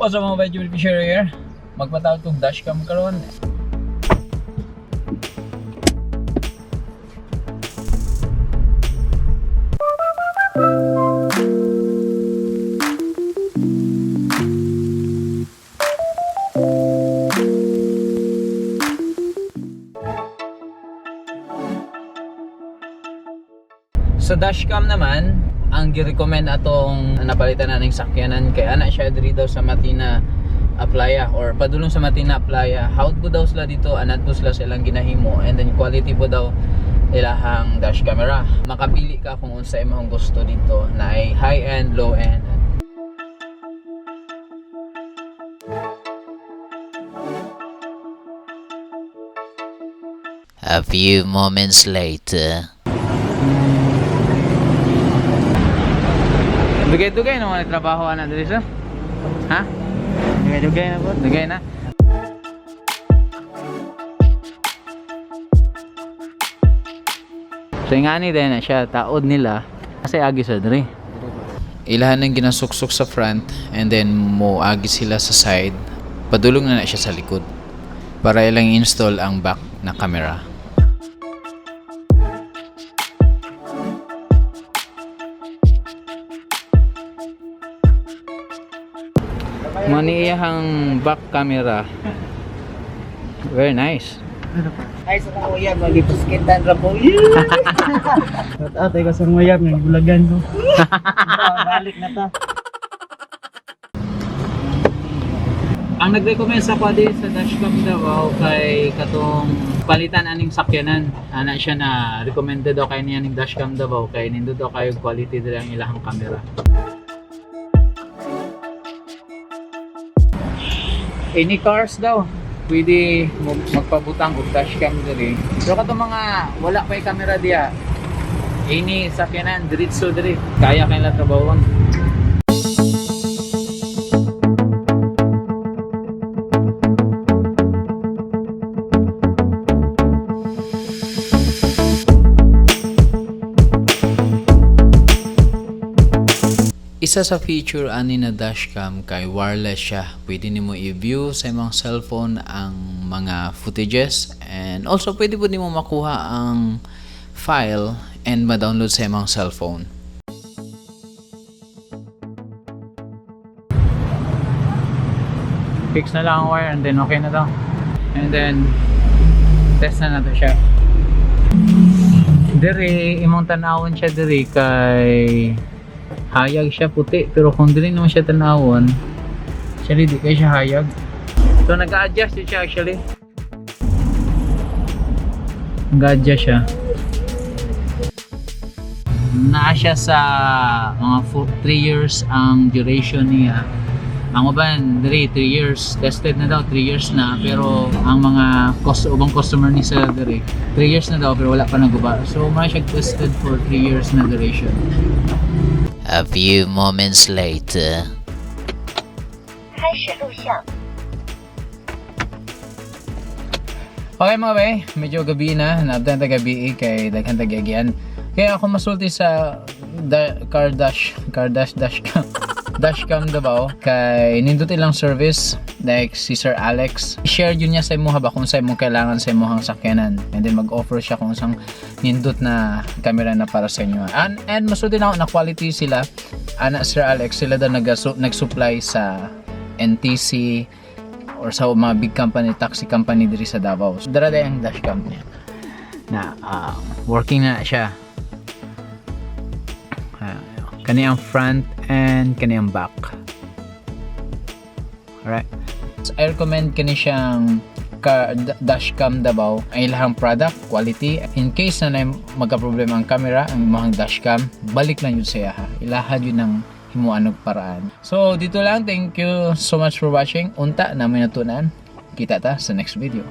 What's up mga video share here? Magpataod tong dashcam karon. Sa dashcam naman, ang gi-recommend atong napalitan na ng sakyanan kay ana siya diri daw sa Matina Playa or padulong sa Matina Playa. Howd po daw sila dito, anad po sila sa ilang ginahimo, and then quality po daw ilahang dash camera. Makapili ka kung unsa imong gusto dito na ay high end, low end. A few moments later. Dugay-dugay naman ang trabaho anak diri sa? Ha? Dugay-dugay na po? Dugay na? So ingani din na siya, taod nila kasi agi sa diri. Ilahan ng ginasuksok sa front and then mo agi sila sa side. Padulong na siya sa likod para ilang install ang back na camera. Maniyahang back camera. Very nice. Ay, sa mga uyab, mag-ipuskintan ra po. At ay, kasang uyab, nag-bulagan ko. Balik na ta. Ang nag-recommend sa pwede sa DASHCAM Davao kay katong palitan aning sakyanan. Ana siya na recommended daw kay niya ning DASHCAM Davao kay nindo daw kayo quality diri ang ilahang camera. Any cars daw pwede magpabutang og dashcam diri. Pero katong mga wala pay camera diya, any sakyanan diretso diri kaya kay la trabahon. Isa sa feature ani na dashcam kay wireless siya. Pwede nimo i-view sa imong cellphone ang mga footages and also pwede po nimo makuha ang file and ma-download sa imong cellphone. Fix na lang ang wire and then okay na daw. And then test na nato siya. Diri imong tanawon siya diri kay hayag siya puti, pero kung dili naman siya tanawon, actually di kaya siya hayag. So nag-a-adjust siya actually. Nag-a-adjust siya. Naa siya sa mga 3 years ang duration niya. Ang uban diri 3 years, tested na daw 3 years na, pero ang mga ubang customer ni sa diri 3 years na daw pero wala pa naguba. So muna siya tested for 3 years na duration. A few moments later. Okay mga bay, medyo gabi na. Naabdan ta gabi kay daghan ta gagyan. Kaya ako masulti sa dashcam Davao kay nindot ilang service like si Sir Alex. Share yun niya sa imo ba kung sa imong kailangan sa imong sakyanan, and then mag-offer siya kung sang nindot na camera na para sa inyo. And masulti na ako na quality sila. Ana Sir Alex, sila daw nag-supply sa NTC or sa mga big company, taxi company diri sa Davao. So dara day ang dashcam niya na working na siya. Kaniyang front and kaniyang back. Alright. So, I recommend kani siyang dashcam Davao ang ilahang product quality. In case na magka-problema ang camera ang imong dashcam, balik lang yun sa ha. Ilahad yun ng himuan og paraan. So dito lang, thank you so much for watching. Unta namin natunan. Kita ta sa next video.